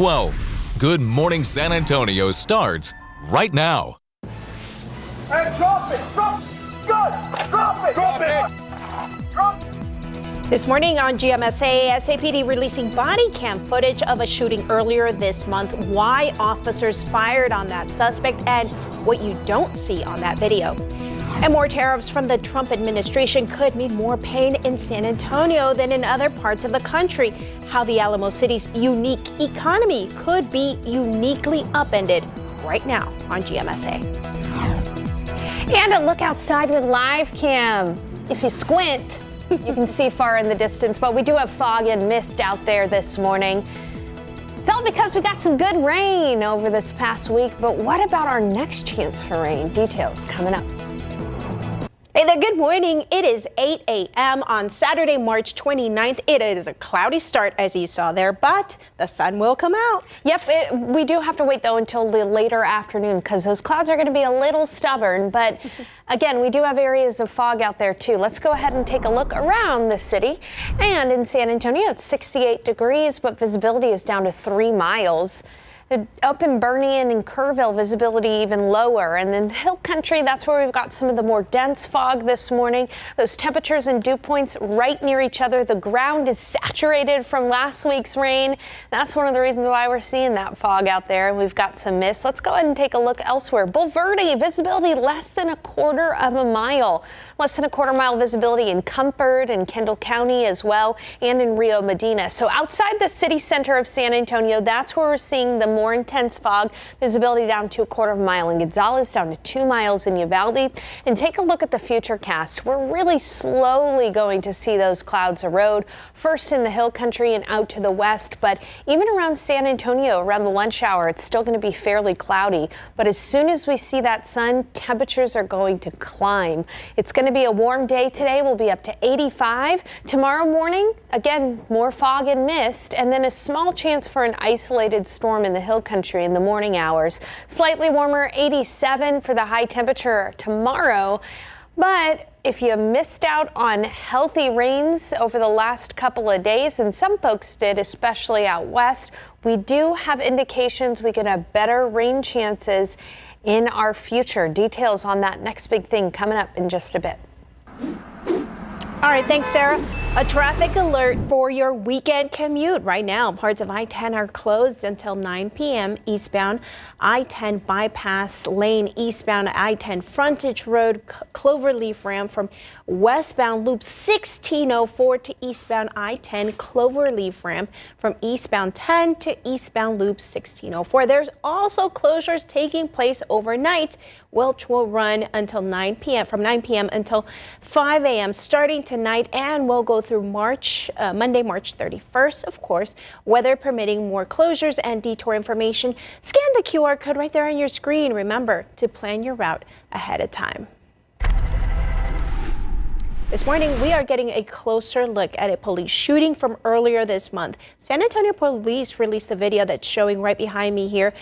12. Good Morning San Antonio starts right now. And drop it! Drop it! Good! Drop it! Drop it! Drop it! This morning on GMSA, SAPD releasing body cam footage of a shooting earlier this month, why officers fired on that suspect, and what you don't see on that video. And more tariffs from the Trump administration could mean more pain in San Antonio than in other parts of the country. How the Alamo City's unique economy could be uniquely upended right now on GMSA. And a look outside with live cam. If you squint, you can see far in the distance, but we do have fog and mist out there this morning. It's all because we got some good rain over this past week, but what about our next chance for rain? Details coming up. Hey there, good morning. It is 8 a.m. on Saturday, March 29th. It is a cloudy start, as you saw there, but the sun will come out. Yep, we do have to wait, though, until the later afternoon because those clouds are going to be a little stubborn. But again, we do have areas of fog out there, too. Let's go ahead and take a look around the city. And in San Antonio, it's 68 degrees, but visibility is down to 3 miles. Up in Bernie and Kerrville, visibility even lower. And then Hill Country, that's where we've got some of the more dense fog this morning. Those temperatures and dew points right near each other. The ground is saturated from last week's rain. That's one of the reasons why we're seeing that fog out there. And we've got some mist. Let's go ahead and take a look elsewhere. Bulverde, visibility less than a quarter of a mile. Less than a quarter mile visibility in Comfort and Kendall County as well, and in Rio Medina. So outside the city center of San Antonio, that's where we're seeing the more intense fog. Visibility down to a quarter of a mile in Gonzales, down to 2 miles in Uvalde. And take a look at the future cast. We're really slowly going to see those clouds erode, first in the Hill Country and out to the west, but even around San Antonio around the lunch hour, it's still going to be fairly cloudy. But as soon as we see that sun, temperatures are going to climb. It's going to be a warm day today. We'll be up to 85. Tomorrow morning, again, more fog and mist, and then a small chance for an isolated storm in the Hill Country in the morning hours. Slightly warmer, 87 for the high temperature tomorrow. But if you missed out on healthy rains over the last couple of days, and some folks did, especially out west, we do have indications we could have better rain chances in our future. Details on that next big thing coming up in just a bit. All right, thanks, Sarah. A traffic alert for your weekend commute. Right now, parts of I-10 are closed until 9 p.m. eastbound. I-10 bypass lane eastbound, I-10 frontage road, Cloverleaf ramp from westbound loop 1604 to eastbound I-10 Cloverleaf ramp from eastbound 10 to eastbound loop 1604. There's also closures taking place overnight, which will run until 9 p.m. from 9 p.m. until 5 a.m. starting tonight, and will go through Monday, March 31st, of course. Weather permitting, more closures and detour information. Scan the QR code right there on your screen. Remember to plan your route ahead of time. This morning, we are getting a closer look at a police shooting from earlier this month. San Antonio police released a video that's showing right behind me here.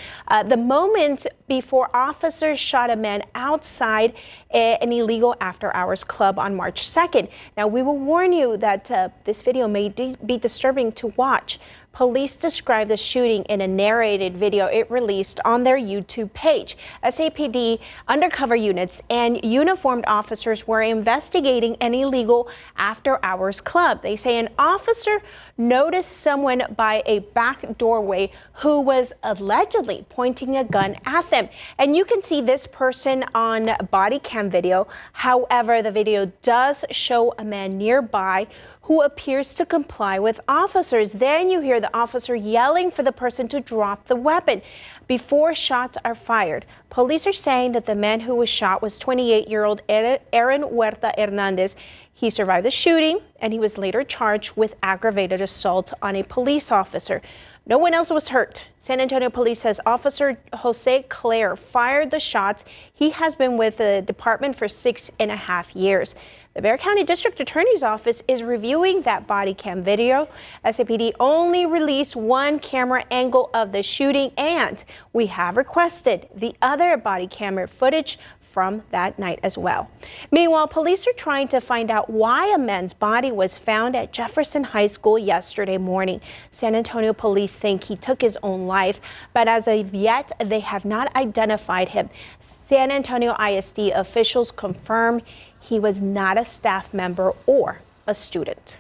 The moment before officers shot a man outside an illegal after-hours club on March 2nd. Now, we will warn you that this video may be disturbing to watch. Police described the shooting in a narrated video it released on their YouTube page. SAPD undercover units and uniformed officers were investigating an illegal after-hours club. They say an officer noticed someone by a back doorway who was allegedly pointing a gun at them. And you can see this person on body cam video. However, the video does show a man nearby who appears to comply with officers. Then you hear the officer yelling for the person to drop the weapon before shots are fired. Police are saying that the man who was shot was 28-year-old Aaron Huerta Hernandez. He survived the shooting, and he was later charged with aggravated assault on a police officer. No one else was hurt. San Antonio police says Officer Jose Claire fired the shots. He has been with the department for 6.5 years. The Bexar County District Attorney's Office is reviewing that body cam video. SAPD only released one camera angle of the shooting, and we have requested the other body camera footage from that night as well. Meanwhile, police are trying to find out why a man's body was found at Jefferson High School yesterday morning. San Antonio police think he took his own life, but as of yet, they have not identified him. San Antonio ISD officials confirm he was not a staff member or a student.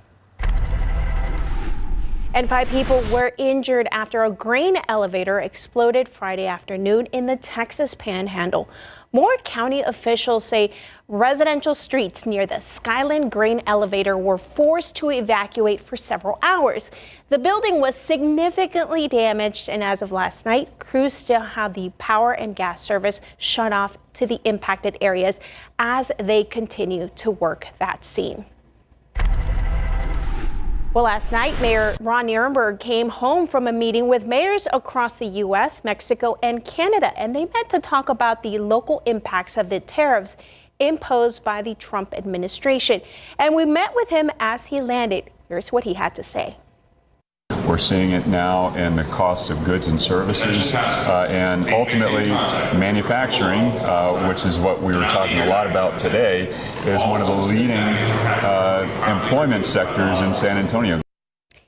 And 5 people were injured after a grain elevator exploded Friday afternoon in the Texas Panhandle. Moore County officials say residential streets near the Skyland grain elevator were forced to evacuate for several hours. The building was significantly damaged, and as of last night, crews still have the power and gas service shut off to the impacted areas as they continue to work that scene. Well, last night, Mayor Ron Nirenberg came home from a meeting with mayors across the U.S., Mexico, and Canada, and they met to talk about the local impacts of the tariffs imposed by the Trump administration. And we met with him as he landed. Here's what he had to say. We're seeing it now in the cost of goods and services, and ultimately manufacturing, which is what we were talking a lot about today, is one of the leading employment sectors in San Antonio.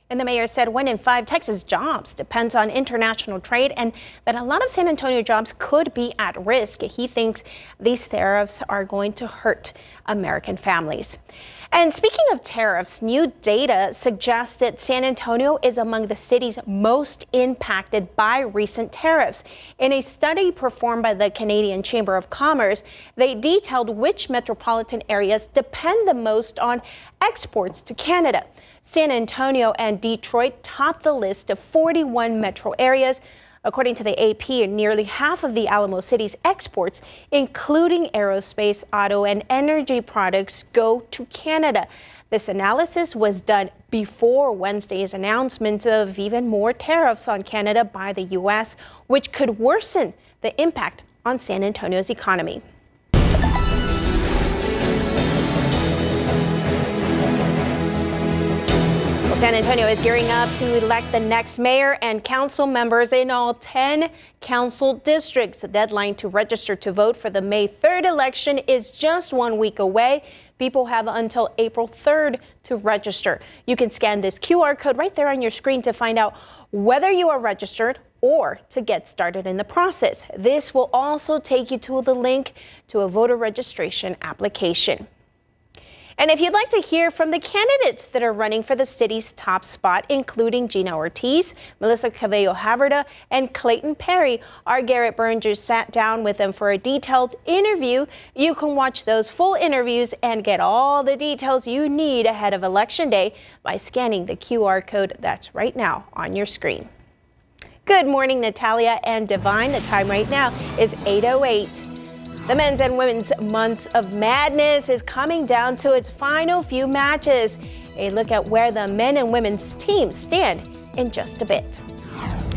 And the mayor said 1 in 5 Texas jobs depends on international trade, and that a lot of San Antonio jobs could be at risk. He thinks these tariffs are going to hurt American families. And speaking of tariffs, new data suggests that San Antonio is among the cities most impacted by recent tariffs. In a study performed by the Canadian Chamber of Commerce, they detailed which metropolitan areas depend the most on exports to Canada. San Antonio and Detroit top the list of 41 metro areas. According to the AP, nearly half of the Alamo City's exports, including aerospace, auto, and energy products, go to Canada. This analysis was done before Wednesday's announcement of even more tariffs on Canada by the U.S., which could worsen the impact on San Antonio's economy. San Antonio is gearing up to elect the next mayor and council members in all 10 council districts. The deadline to register to vote for the May 3rd election is just 1 week away. People have until April 3rd to register. You can scan this QR code right there on your screen to find out whether you are registered or to get started in the process. This will also take you to the link to a voter registration application. And if you'd like to hear from the candidates that are running for the city's top spot, including Gina Ortiz, Melissa Cabello-Haverda, and Clayton Perry, our Garrett Berger sat down with them for a detailed interview. You can watch those full interviews and get all the details you need ahead of Election Day by scanning the QR code that's right now on your screen. Good morning, Natalia and Divine. The time right now is 8:08. The men's and women's month of madness is coming down to its final few matches. A look at where the men and women's teams stand in just a bit.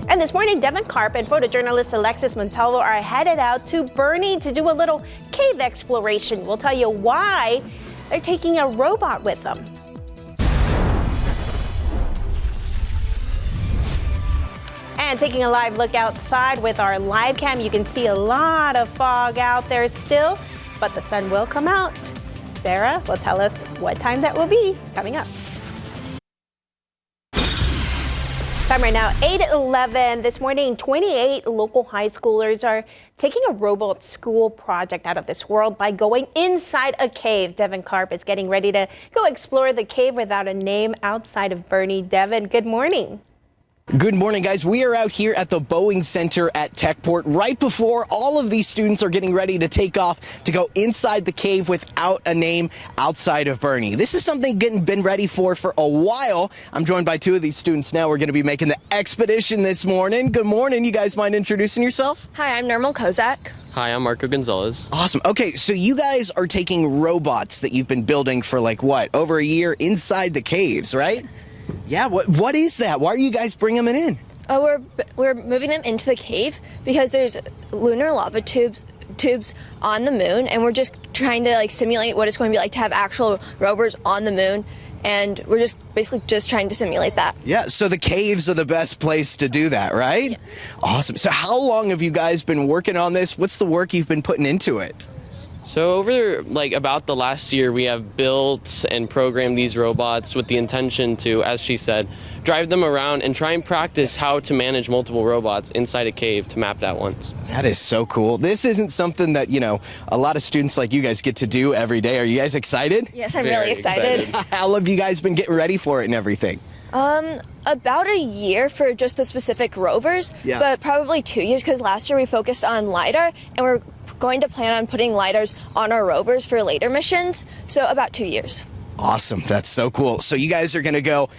And this morning, Devin Karp and photojournalist Alexis Montalvo are headed out to Bernie to do a little cave exploration. We'll tell you why they're taking a robot with them. And taking a live look outside with our live cam, you can see a lot of fog out there still, but the sun will come out. Sarah will tell us what time that will be coming up. Time right now, 8:11. This morning, 28 local high schoolers are taking a robot school project out of this world by going inside a cave. Devin Karp is getting ready to go explore the cave without a name outside of Bernie. Devin, good morning. Good morning, guys. We are out here at the Boeing Center at Techport right before all of these students are getting ready to take off to go inside the cave without a name outside of Bernie. This is something been ready for a while. I'm joined by 2 of these students now. We're going to be making the expedition this morning. Good morning. You guys mind introducing yourself? Hi, I'm Nirmal Kozak. Hi, I'm Marco Gonzalez. Awesome. Okay, so you guys are taking robots that you've been building for over a year inside the caves, right? Yeah, what is that? Why are you guys bringing them in? We're moving them into the cave because there's lunar lava tubes on the moon, and we're just trying to simulate what it's going to be like to have actual rovers on the moon, and we're just basically trying to simulate that. Yeah, so the caves are the best place to do that, right? Yeah. Awesome. So how long have you guys been working on this? What's the work you've been putting into it? So over about the last year, we have built and programmed these robots with the intention to, as she said, drive them around and try and practice how to manage multiple robots inside a cave to map it out once. That is so cool. This isn't something that, a lot of students like you guys get to do every day. Are you guys excited? Yes, I'm Very really excited. How long have you guys been getting ready for it and everything? About a year for just the specific rovers, Yeah. but probably 2 years because last year we focused on LiDAR and we're going to plan on putting LiDARs on our rovers for later missions, so about 2 years. Awesome. That's so cool. So you guys are going to go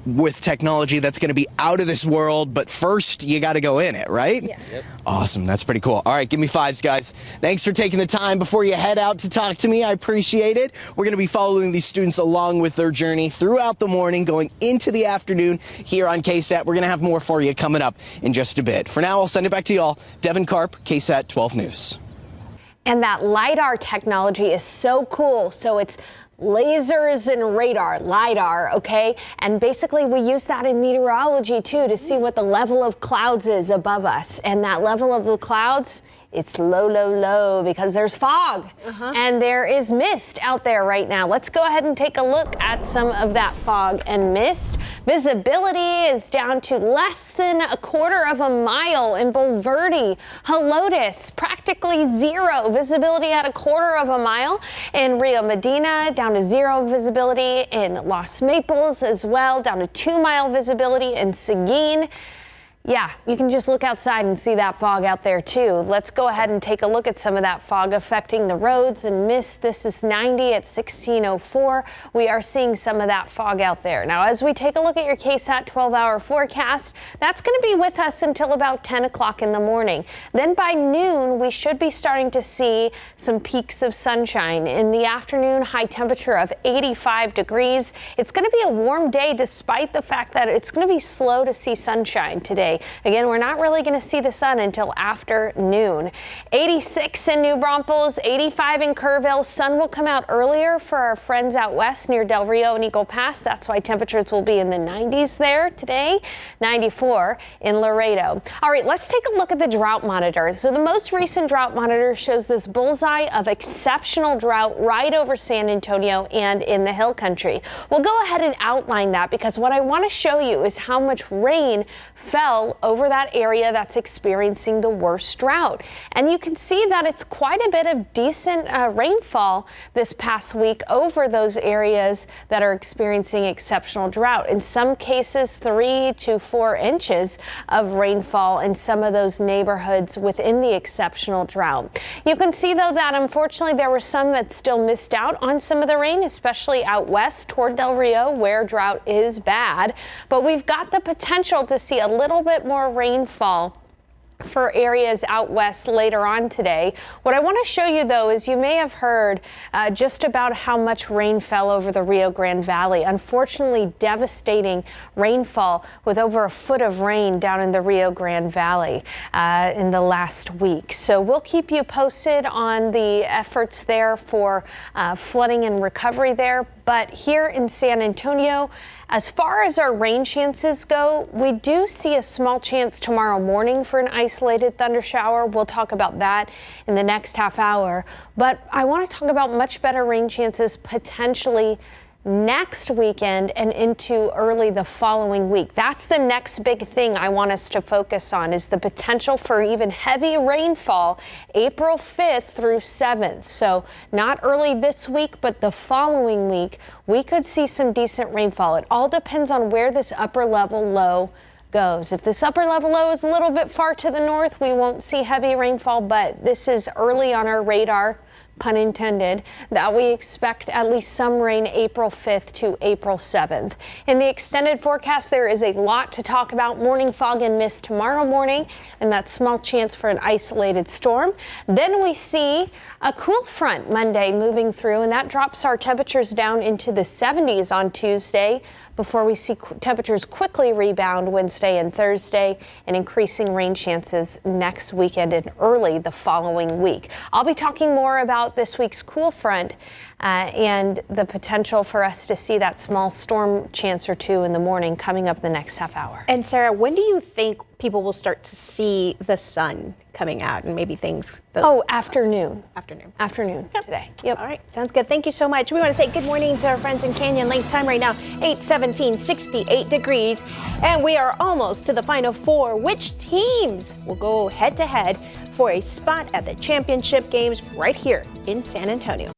with technology that's going to be out of this world, but first you got to go in it, right? Yes. Yep. Awesome. That's pretty cool. All right, give me 5s, guys. Thanks for taking the time before you head out to talk to me. I appreciate it. We're going to be following these students along with their journey throughout the morning, going into the afternoon here on KSAT. We're going to have more for you coming up in just a bit. For now, I'll send it back to y'all. Devin Karp, KSAT 12 News. And that LiDAR technology is so cool. So it's lasers and radar, LiDAR, okay? And basically we use that in meteorology too to see what the level of clouds is above us. And that level of the clouds, it's low, low, low because there's fog and there is mist out there right now. Let's go ahead and take a look at some of that fog and mist. Visibility is down to less than a quarter of a mile in Bulverde, Helotes, practically zero visibility at a quarter of a mile in Rio Medina, down to 0 visibility in Los Maples as well, down to 2 mile visibility in Seguin. Yeah, you can just look outside and see that fog out there too. Let's go ahead and take a look at some of that fog affecting the roads and mist. This is 90 at 1604. We are seeing some of that fog out there. Now, as we take a look at your KSAT 12-hour forecast, that's going to be with us until about 10 o'clock in the morning. Then by noon, we should be starting to see some peaks of sunshine. In the afternoon, high temperature of 85 degrees. It's going to be a warm day despite the fact that it's going to be slow to see sunshine today. Again, we're not really going to see the sun until after noon. 86 in New Braunfels, 85 in Kerrville. Sun will come out earlier for our friends out west near Del Rio and Eagle Pass. That's why temperatures will be in the 90s there today. 94 in Laredo. All right, let's take a look at the drought monitor. So the most recent drought monitor shows this bullseye of exceptional drought right over San Antonio and in the Hill Country. We'll go ahead and outline that because what I want to show you is how much rain fell over that area that's experiencing the worst drought. And you can see that it's quite a bit of decent rainfall this past week over those areas that are experiencing exceptional drought. In some cases, 3 to 4 inches of rainfall in some of those neighborhoods within the exceptional drought. You can see, though, that unfortunately there were some that still missed out on some of the rain, especially out west toward Del Rio where drought is bad. But we've got the potential to see a little bit more rainfall for areas out west later on today. What I want to show you, though, is you may have heard just about how much rain fell over the Rio Grande Valley. Unfortunately, devastating rainfall with over a foot of rain down in the Rio Grande Valley in the last week. So we'll keep you posted on the efforts there for flooding and recovery there. But here in San Antonio, as far as our rain chances go, we do see a small chance tomorrow morning for an isolated thunder shower. We'll talk about that in the next half hour. But I want to talk about much better rain chances potentially next weekend and into early the following week. That's the next big thing I want us to focus on, is the potential for even heavy rainfall April 5th through 7th. So not early this week, but the following week, we could see some decent rainfall. It all depends on where this upper level low goes. If this upper level low is a little bit far to the north, we won't see heavy rainfall, but this is early on our radar, pun intended, that we expect at least some rain April 5th to April 7th. In the extended forecast, there is a lot to talk about. Morning fog and mist tomorrow morning, and that small chance for an isolated storm. Then we see a cool front Monday moving through, and that drops our temperatures down into the 70s on Tuesday, before we see temperatures quickly rebound Wednesday and Thursday, and increasing rain chances next weekend and early the following week. I'll be talking more about about this week's cool front and the potential for us to see that small storm chance or two in the morning coming up the next half hour. And Sarah, when do you think people will start to see the sun coming out and maybe things? Afternoon. Afternoon today. Yep. All right, sounds good. Thank you so much. We want to say good morning to our friends in Canyon Lake. Time right now, 8:17, 68 degrees. And we are almost to the Final Four. Which teams will go head to head for a spot at the championship games right here in San Antonio?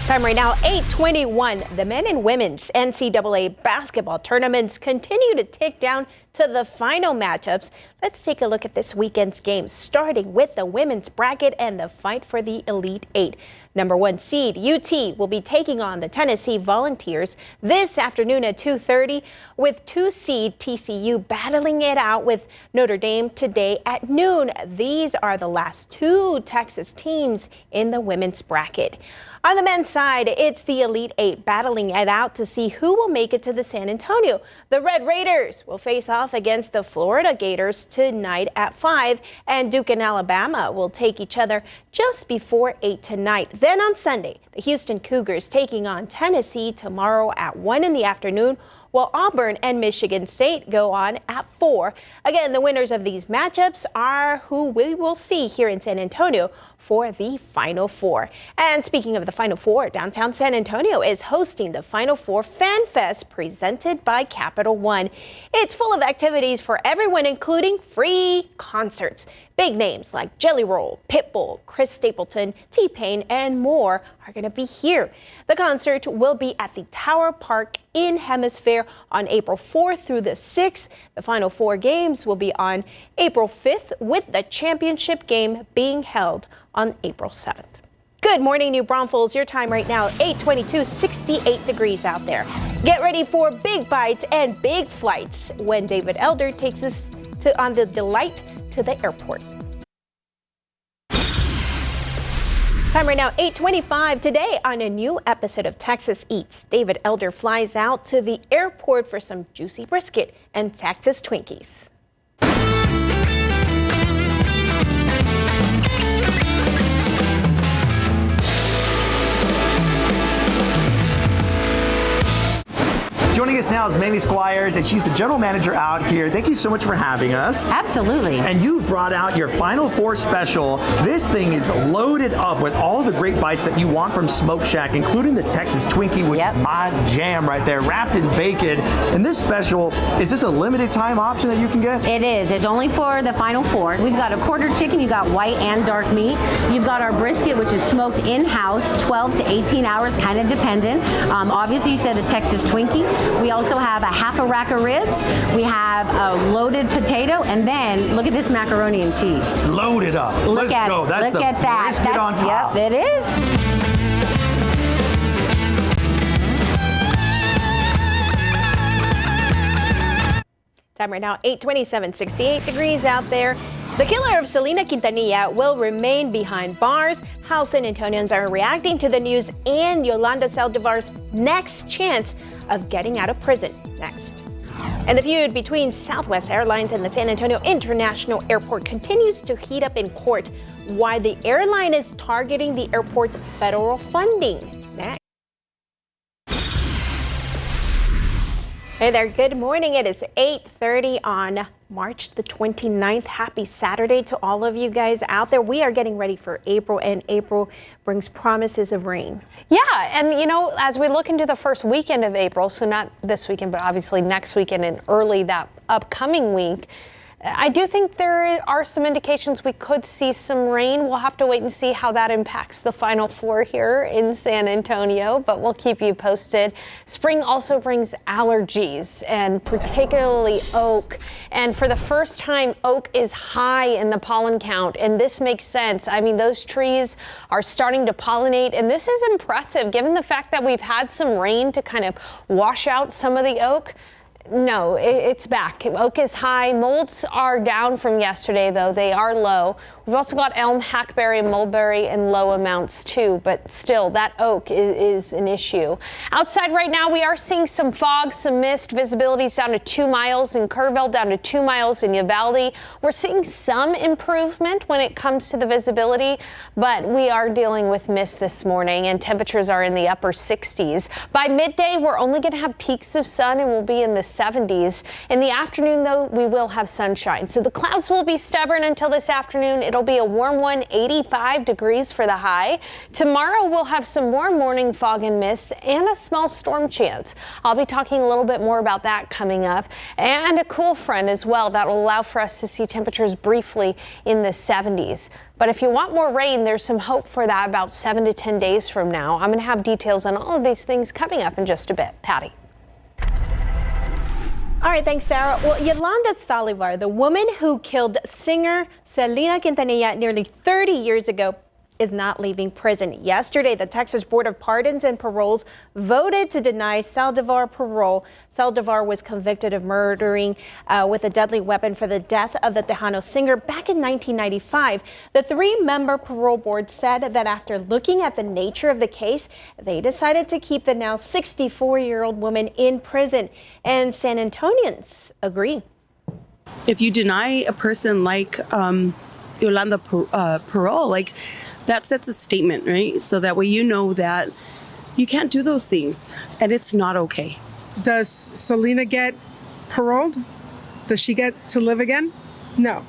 Time right now, 8:21. The men and women's NCAA basketball tournaments continue to tick down to the final matchups. Let's take a look at this weekend's games, starting with the women's bracket and the fight for the Elite Eight. Number 1 seed UT will be taking on the Tennessee Volunteers this afternoon at 2:30, with 2 seed TCU battling it out with Notre Dame today at noon. These are the last 2 Texas teams in the women's bracket. On the men's side, it's the Elite Eight battling it out to see who will make it to the San Antonio. The Red Raiders will face off against the Florida Gators tonight at 5, and Duke and Alabama will take each other just before 8 tonight. Then on Sunday, the Houston Cougars taking on Tennessee tomorrow at 1 in the afternoon, while Auburn and Michigan State go on at 4. Again, the winners of these matchups are who we will see here in San Antonio for the Final Four. And speaking of the Final Four, downtown San Antonio is hosting the Final Four Fan Fest presented by Capital One. It's full of activities for everyone, including free concerts. Big names like Jelly Roll, Pitbull, Chris Stapleton, T-Pain, and more are going to be here. The concert will be at the Tower Park in Hemisphere on April 4th through the 6th. The Final Four games will be on April 5th, with the championship game being held on April 7th. Good morning, New Braunfels. Your time right now, 8:22, 68 degrees out there. Get ready for big bites and big flights when David Elder takes us on the Delight to the airport. Time right now, 8:25. Today on a new episode of Texas Eats, David Elder flies out to the airport for some juicy brisket and Texas Twinkies. Joining us now is Mamie Squires, and she's the general manager out here. Thank you so much for having us. Absolutely. And you've brought out your Final Four special. This thing is loaded up with all the great bites that you want from Smoke Shack, including the Texas Twinkie, which is my jam right there, wrapped in bacon. And this special, is this a limited time option that you can get? It is. It's only for the Final Four. We've got a quarter chicken. You got white and dark meat. You've got our brisket, which is smoked in-house, 12 to 18 hours, kind of dependent. Obviously, you said the Texas Twinkie. We also have a half a rack of ribs. We have a loaded potato, and then look at this macaroni and cheese. Loaded up. Look at it. That's look at that. Brisket That's, on top. Yep, it is. Time right now, 8:27, 68 degrees out there. The killer of Selena Quintanilla will remain behind bars. How San Antonians are reacting to the news, and Yolanda Saldivar's next chance of getting out of prison. Next. And the feud between Southwest Airlines and the San Antonio International Airport continues to heat up in court. Why the airline is targeting the airport's federal funding. Next. Hey there, good morning. It is 8:30 on March the 29th. Happy Saturday to all of you guys out there. We are getting ready for April, and April brings promises of rain. Yeah, and you know, as we look into the first weekend of April, so not this weekend, but obviously next weekend and early that upcoming week, I do think there are some indications we could see some rain. We'll have to wait and see how that impacts the Final Four here in San Antonio, but we'll keep you posted. Spring also brings allergies, and particularly oak. And for the first time, oak is high in the pollen count, and this makes sense. I mean, those trees are starting to pollinate, and this is impressive given the fact that we've had some rain to kind of wash out some of the oak. No, it's back. Oak is high. Molds are down from yesterday, though. They are low. We've also got elm, hackberry, and mulberry in low amounts, too. But still, that oak is an issue. Outside right now, we are seeing some fog, some mist. Visibility's down to 2 miles in Kerrville, down to 2 miles in Uvalde. We're seeing some improvement when it comes to the visibility, but we are dealing with mist this morning, and temperatures are in the upper 60s. By midday, we're only going to have peaks of sun, and we'll be in the 70s. In the afternoon, though, we will have sunshine. So the clouds will be stubborn until this afternoon. It'll be a warm one, 85 degrees for the high. Tomorrow, we'll have some more morning fog and mist and a small storm chance. I'll be talking a little bit more about that coming up, and a cool front as well that will allow for us to see temperatures briefly in the 70s. But if you want more rain, there's some hope for that about 7 to 10 days from now. I'm going to have details on all of these things coming up in just a bit. Patty. All right, thanks, Sarah. Well, Yolanda Salivar, the woman who killed singer Selena Quintanilla nearly 30 years ago, is not leaving prison. Yesterday, the Texas Board of Pardons and Paroles voted to deny Saldivar parole. Saldivar was convicted of murdering with a deadly weapon for the death of the Tejano singer back in 1995. The 3-member parole board said that after looking at the nature of the case, they decided to keep the now 64-year-old woman in prison. And San Antonians agree. If you deny a person like Yolanda parole, like, that sets a statement, right? So that way you know that you can't do those things and it's not okay. Does Selena get paroled? Does she get to live again? No.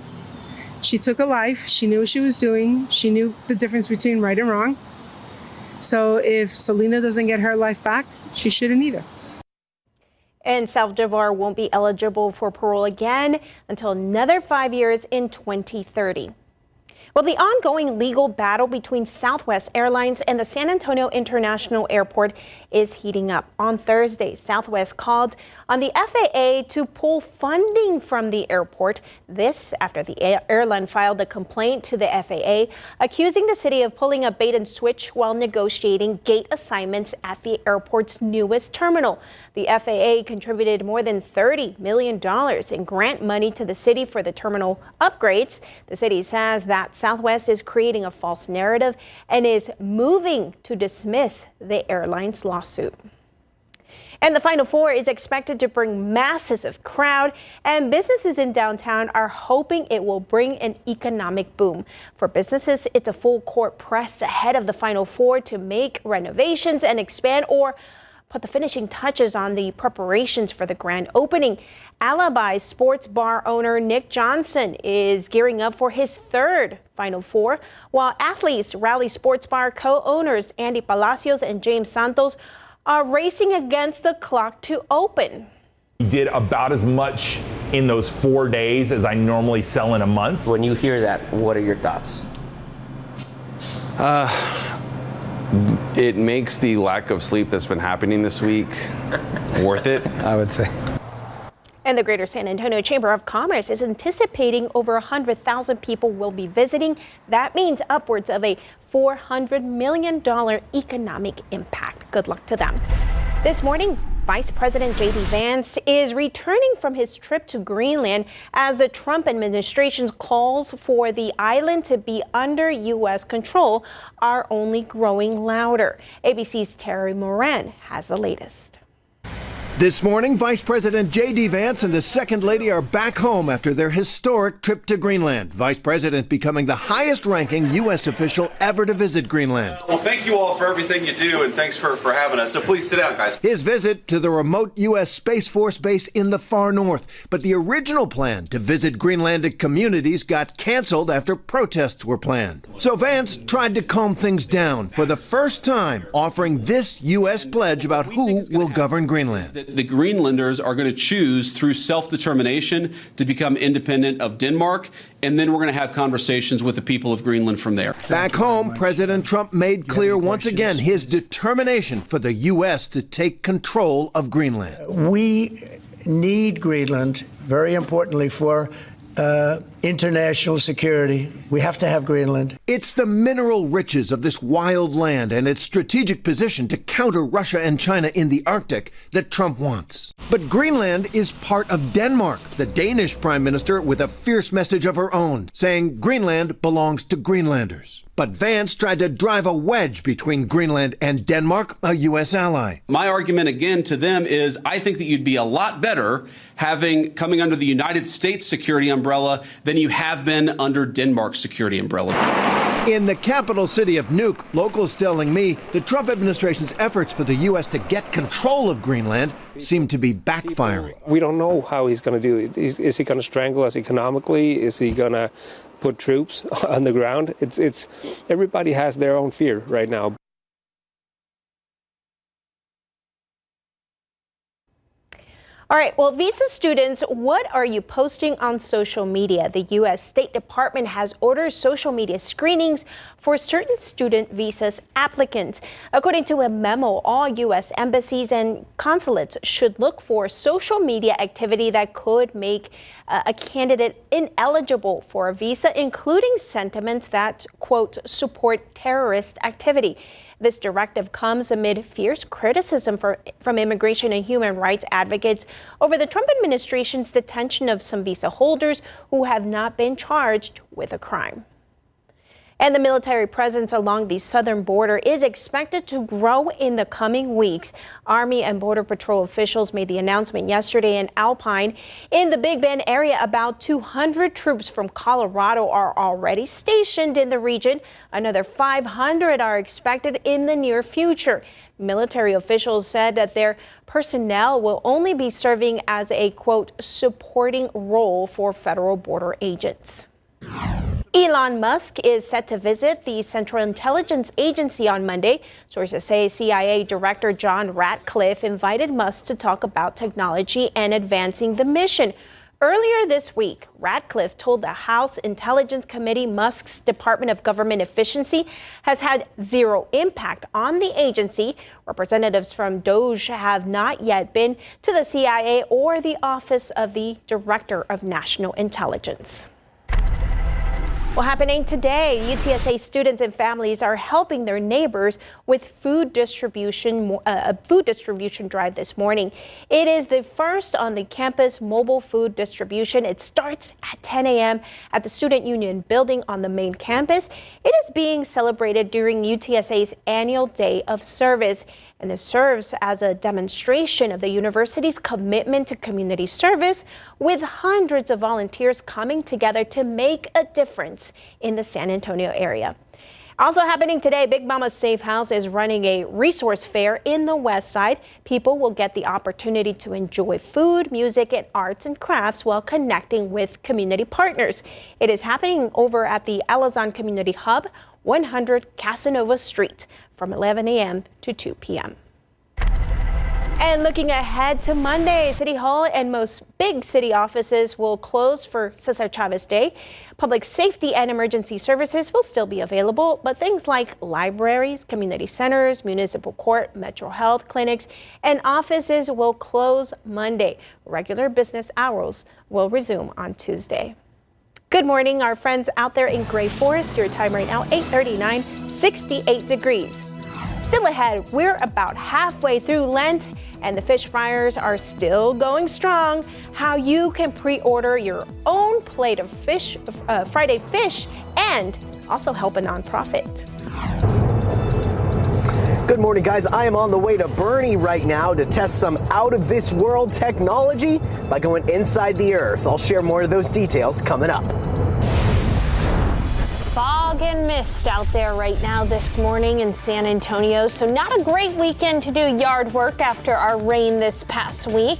She took a life. She knew what she was doing. She knew the difference between right and wrong. So if Selena doesn't get her life back, she shouldn't either. And Saldivar won't be eligible for parole again until another 5 years in 2030. Well, the ongoing legal battle between Southwest Airlines and the San Antonio International Airport is heating up. On Thursday, Southwest called on the FAA to pull funding from the airport. This after the airline filed a complaint to the FAA accusing the city of pulling a bait and switch while negotiating gate assignments at the airport's newest terminal. The FAA contributed more than $30 million in grant money to the city for the terminal upgrades. The city says that Southwest is creating a false narrative and is moving to dismiss the airline's lawsuit. And the Final Four is expected to bring masses of crowd, and businesses in downtown are hoping it will bring an economic boom. For businesses, it's a full court press ahead of the Final Four to make renovations and expand or put the finishing touches on the preparations for the grand opening. Alibi sports bar owner Nick Johnson is gearing up for his 3rd Final Four, while athletes Rally Sports Bar co-owners Andy Palacios and James Santos are racing against the clock to open. We did about as much in those 4 days as I normally sell in a month. When you hear that, what are your thoughts? It makes the lack of sleep that's been happening this week worth it, I would say. And the Greater San Antonio Chamber of Commerce is anticipating over 100,000 people will be visiting. That means upwards of a $400 million economic impact. Good luck to them. This morning, Vice President J.D. Vance is returning from his trip to Greenland as the Trump administration's calls for the island to be under U.S. control are only growing louder. ABC's Terry Moran has the latest. This morning, Vice President J.D. Vance and the Second Lady are back home after their historic trip to Greenland. Vice President becoming the highest-ranking U.S. official ever to visit Greenland. Well, thank you all for everything you do, and thanks for having us. So please sit down, guys. His visit to the remote U.S. Space Force base in the far north. But the original plan to visit Greenlandic communities got canceled after protests were planned. So Vance tried to calm things down for the first time, offering this U.S. pledge about who will govern Greenland. The Greenlanders are going to choose through self-determination to become independent of Denmark, and then we're going to have conversations with the people of Greenland from there. Back home, President Trump made clear once again his determination for the U.S. to take control of Greenland. We need Greenland, very importantly, for international security. We have to have Greenland. It's the mineral riches of this wild land and its strategic position to counter Russia and China in the Arctic that Trump wants. But Greenland is part of Denmark, the Danish prime minister with a fierce message of her own, saying Greenland belongs to Greenlanders. But Vance tried to drive a wedge between Greenland and Denmark, a U.S. ally. My argument again to them is I think that you'd be a lot better coming under the United States security umbrella than you have been under Denmark's security umbrella. In the capital city of Nuuk, locals telling me the Trump administration's efforts for the U.S. to get control of Greenland seem to be backfiring. We don't know how he's going to do it. Is he going to strangle us economically? Is he going to put troops on the ground? It's everybody has their own fear right now. All right, well, visa students, what are you posting on social media? The U.S. State Department has ordered social media screenings for certain student visas applicants. According to a memo, all U.S. embassies and consulates should look for social media activity that could make a candidate ineligible for a visa, including sentiments that, quote, support terrorist activity. This directive comes amid fierce criticism from immigration and human rights advocates over the Trump administration's detention of some visa holders who have not been charged with a crime. And the military presence along the southern border is expected to grow in the coming weeks. Army and Border Patrol officials made the announcement yesterday in Alpine. In the Big Bend area, about 200 troops from Colorado are already stationed in the region. Another 500 are expected in the near future. Military officials said that their personnel will only be serving as a, quote, supporting role for federal border agents. Elon Musk is set to visit the Central Intelligence Agency on Monday. Sources say CIA Director John Ratcliffe invited Musk to talk about technology and advancing the mission. Earlier this week, Ratcliffe told the House Intelligence Committee Musk's Department of Government Efficiency has had zero impact on the agency. Representatives from DOJ have not yet been to the CIA or the Office of the Director of National Intelligence. Well, happening today, UTSA students and families are helping their neighbors with food distribution drive this morning. It is the first on the campus mobile food distribution. It starts at 10 a.m. at the Student Union building on the main campus. It is being celebrated during UTSA's annual Day of Service, and this serves as a demonstration of the university's commitment to community service, with hundreds of volunteers coming together to make a difference in the San Antonio area. Also happening today, Big Mama's Safe House is running a resource fair in the West Side. People will get the opportunity to enjoy food, music, and arts and crafts while connecting with community partners. It is happening over at the Alazan Community Hub, 100 Casanova Street, from 11 a.m. to 2 p.m. And looking ahead to Monday, City Hall and most big city offices will close for Cesar Chavez Day. Public safety and emergency services will still be available, but things like libraries, community centers, municipal court, Metro Health clinics, and offices will close Monday. Regular business hours will resume on Tuesday. Good morning, our friends out there in Gray Forest. Your time right now, 8:39, 68 degrees. Still ahead, we're about halfway through Lent, and the fish fryers are still going strong. How you can pre-order your own plate of fish, Friday fish, and also help a nonprofit. Good morning, guys. I am on the way to Bernie right now to test some out-of-this-world technology by going inside the Earth. I'll share more of those details coming up. Fog and mist out there right now this morning in San Antonio, so not a great weekend to do yard work after our rain this past week.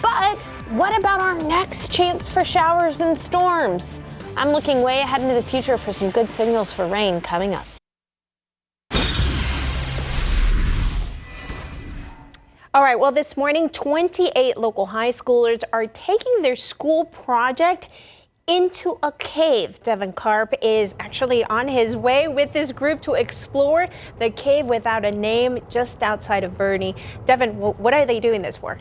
But what about our next chance for showers and storms? I'm looking way ahead into the future for some good signals for rain coming up. All right, well, this morning, 28 local high schoolers are taking their school project into a cave. Devin Karp is actually on his way with this group to explore the cave without a name just outside of Bernie. Devin, what are they doing this for?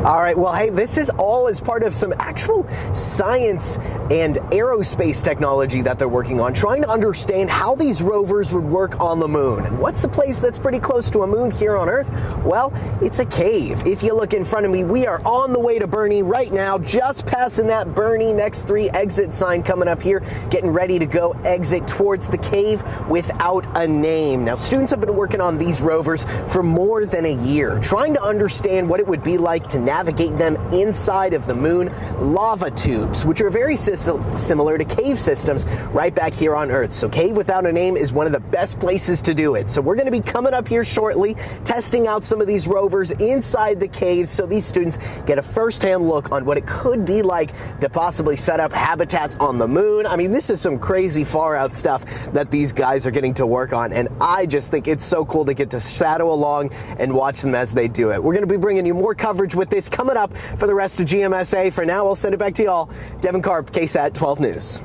All right, well, hey, this is all as part of some actual science and aerospace technology that they're working on, trying to understand how these rovers would work on the moon. And what's the place that's pretty close to a moon here on Earth? Well, it's a cave. If you look in front of me, we are on the way to Bernie right now, just passing that Bernie next 3 exit sign coming up here, getting ready to go exit towards the cave without a name. Now, students have been working on these rovers for more than a year, trying to understand what it would be like to navigate them inside of the moon lava tubes, which are very similar to cave systems right back here on Earth. So Cave Without a Name is one of the best places to do it. So we're going to be coming up here shortly, testing out some of these rovers inside the caves so these students get a first-hand look on what it could be like to possibly set up habitats on the moon. I mean, this is some crazy far-out stuff that these guys are getting to work on, and I just think it's so cool to get to shadow along and watch them as they do it. We're going to be bringing you more coverage with this coming up for the rest of GMSA. For now, I'll send it back to y'all. Devin Karp, KSAT 12 News.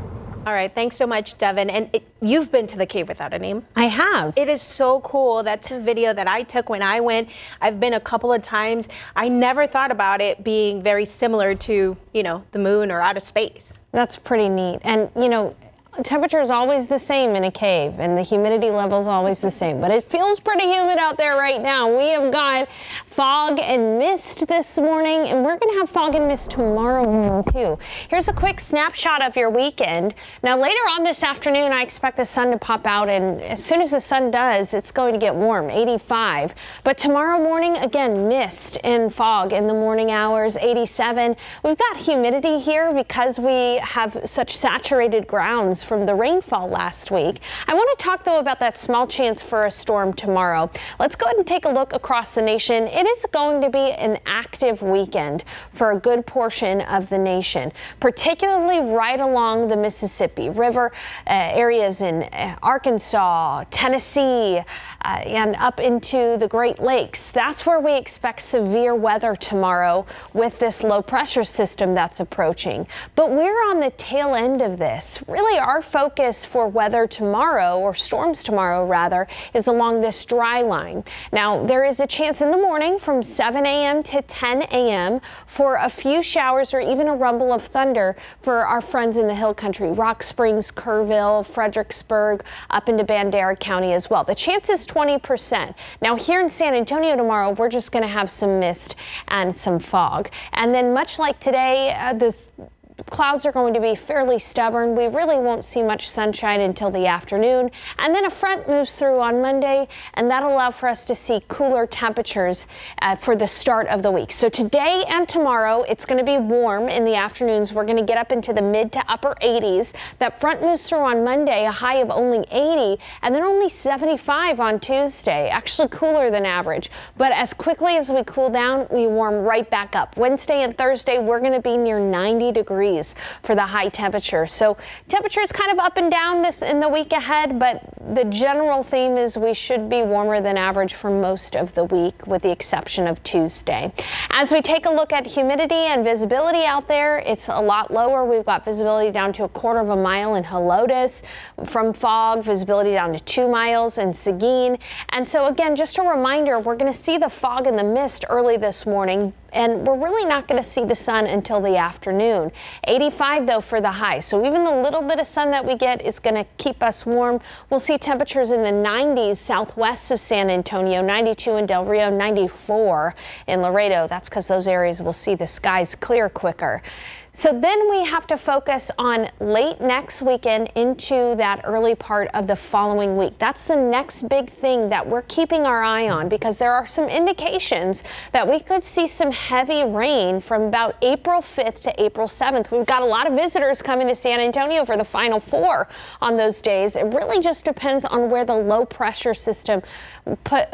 All right, thanks so much, Devin. And you've been to the Cave Without a Name. I have. It is so cool. That's a video that I took when I went. I've been a couple of times. I never thought about it being very similar to, the moon or outer space. That's pretty neat. And, temperature is always the same in a cave, and the humidity level is always the same, but it feels pretty humid out there right now. We have got fog and mist this morning, and we're going to have fog and mist tomorrow morning too. Here's a quick snapshot of your weekend. Now, later on this afternoon, I expect the sun to pop out, and as soon as the sun does, it's going to get warm, 85. But tomorrow morning, again, mist and fog in the morning hours, 87. We've got humidity here because we have such saturated grounds from the rainfall last week. I want to talk, though, about that small chance for a storm tomorrow. Let's go ahead and take a look across the nation. It is going to be an active weekend for a good portion of the nation, particularly right along the Mississippi River, areas in Arkansas, Tennessee, and up into the Great Lakes. That's where we expect severe weather tomorrow with this low pressure system that's approaching. But we're on the tail end of this. Really, our focus for weather tomorrow, or storms tomorrow rather, is along this dry line. Now, there is a chance in the morning from 7 a.m. to 10 a.m. for a few showers or even a rumble of thunder for our friends in the hill country, Rock Springs, Kerrville, Fredericksburg, up into Bandera County as well. The chance is 20%. Now, here in San Antonio tomorrow, we're just going to have some mist and some fog. And then much like today, the clouds are going to be fairly stubborn. We really won't see much sunshine until the afternoon. And then a front moves through on Monday, and that'll allow for us to see cooler temperatures for the start of the week. So today and tomorrow, it's going to be warm in the afternoons. We're going to get up into the mid to upper 80s. That front moves through on Monday, a high of only 80, and then only 75 on Tuesday, actually cooler than average. But as quickly as we cool down, we warm right back up. Wednesday and Thursday, we're going to be near 90 degrees for the high temperature. So temperature is kind of up and down this in the week ahead, but the general theme is we should be warmer than average for most of the week, with the exception of Tuesday. As we take a look at humidity and visibility out there, it's a lot lower. We've got visibility down to 1/4 mile in Helotes from fog, visibility down to 2 miles in Seguin. And so again, just a reminder, we're going to see the fog and the mist early this morning, and we're really not going to see the sun until the afternoon. 85 though for the high. So even the little bit of sun that we get is going to keep us warm. We'll see temperatures in the 90s southwest of San Antonio, 92 in Del Rio, 94 in Laredo. That's because those areas will see the skies clear quicker. So then we have to focus on late next weekend into that early part of the following week. That's the next big thing that we're keeping our eye on, because there are some indications that we could see some heavy rain from about April 5th to April 7th. We've got a lot of visitors coming to San Antonio for the Final Four on those days. It really just depends on where the low pressure system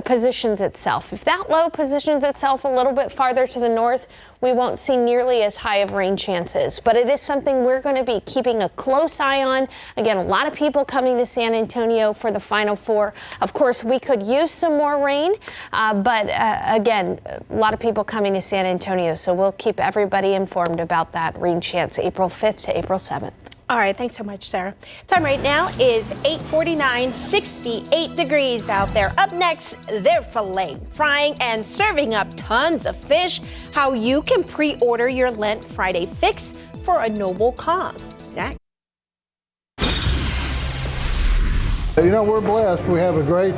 positions itself. If that low positions itself a little bit farther to the north, we won't see nearly as high of rain chances, but it is something we're going to be keeping a close eye on. Again, a lot of people coming to San Antonio for the Final Four. Of course, we could use some more rain, but again, a lot of people coming to San Antonio, so we'll keep everybody informed about that rain chance April 5th to April 7th. All right, thanks so much, Sarah. Time right now is 8:49, 68 degrees out there. Up next, they're filleting, frying, and serving up tons of fish. How you can pre-order your Lent Friday fix for a noble cause. Next. You know, we're blessed. We have a great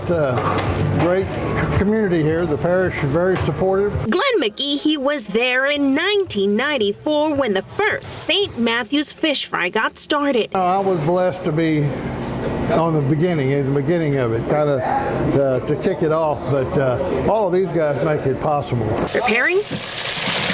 community here. The parish is very supportive. Glenn McGehee was there in 1994 when the first St. Matthew's fish fry got started. I was blessed to be in the beginning of it, kind of to kick it off, but all of these guys make it possible. Preparing,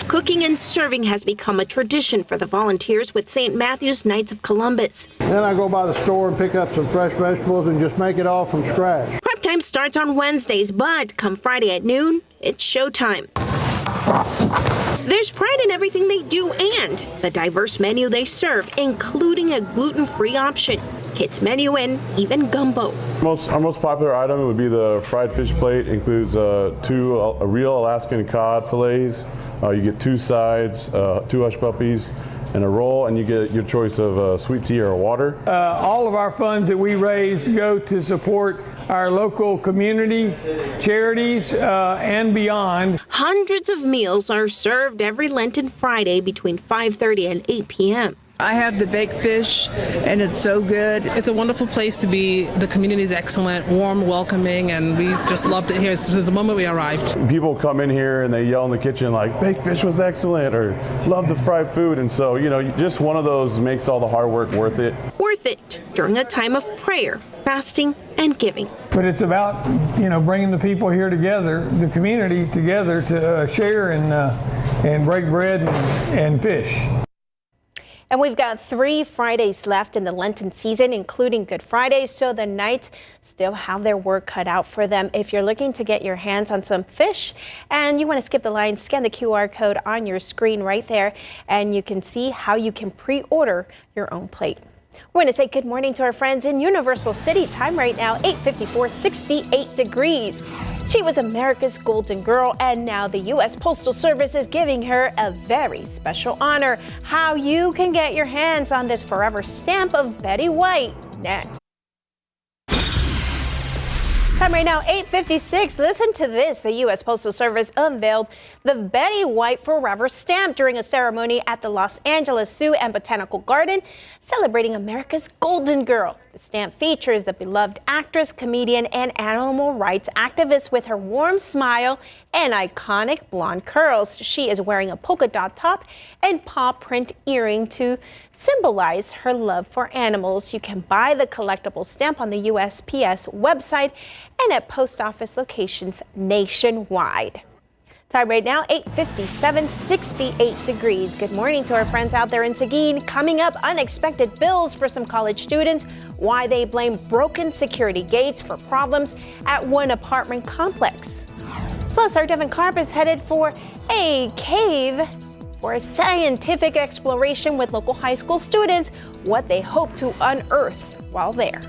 cooking, and serving has become a tradition for the volunteers with St. Matthew's Knights of Columbus. Then I go by the store and pick up some fresh vegetables and just make it all from scratch. Prep time starts on Wednesdays, but come Friday at noon, it's showtime. There's pride in everything they do and the diverse menu they serve, including a gluten-free option, kids menu, and even gumbo. Our most popular item would be the fried fish plate. It includes two real Alaskan cod fillets. You get 2 sides, 2 hush puppies, and a roll, and you get your choice of sweet tea or water. All of our funds that we raise go to support our local community, charities, and beyond. Hundreds of meals are served every Lenten Friday between 5:30 and 8 p.m. I have the baked fish, and it's so good. It's a wonderful place to be. The community is excellent, warm, welcoming, and we just loved it here since the moment we arrived. People come in here and they yell in the kitchen like, baked fish was excellent, or love the fried food. And so, you know, just one of those makes all the hard work worth it. Worth it during a time of prayer, fasting, and giving. But it's about, you know, bringing the people here together, the community together to share and break bread and fish. And we've got 3 Fridays left in the Lenten season, including Good Friday, so the Knights still have their work cut out for them. If you're looking to get your hands on some fish and you want to skip the line, scan the QR code on your screen right there, and you can see how you can pre-order your own plate. We're going to say good morning to our friends in Universal City. Time right now, 8:54, 68 degrees. She was America's Golden Girl, and now the U.S. Postal Service is giving her a very special honor. How you can get your hands on this forever stamp of Betty White next. Time right now, 8:56. Listen to this. The U.S. Postal Service unveiled the Betty White Forever stamp during a ceremony at the Los Angeles Zoo and Botanical Garden, celebrating America's Golden Girl. The stamp features the beloved actress, comedian, and animal rights activist with her warm smile and iconic blonde curls. She is wearing a polka dot top and paw print earring to symbolize her love for animals. You can buy the collectible stamp on the USPS website and at post office locations nationwide. Time right now, 8:57, 68 degrees. Good morning to our friends out there in Seguin. Coming up, unexpected bills for some college students, why they blame broken security gates for problems at one apartment complex. Plus, our Devin Karp is headed for a cave for a scientific exploration with local high school students, what they hope to unearth while there.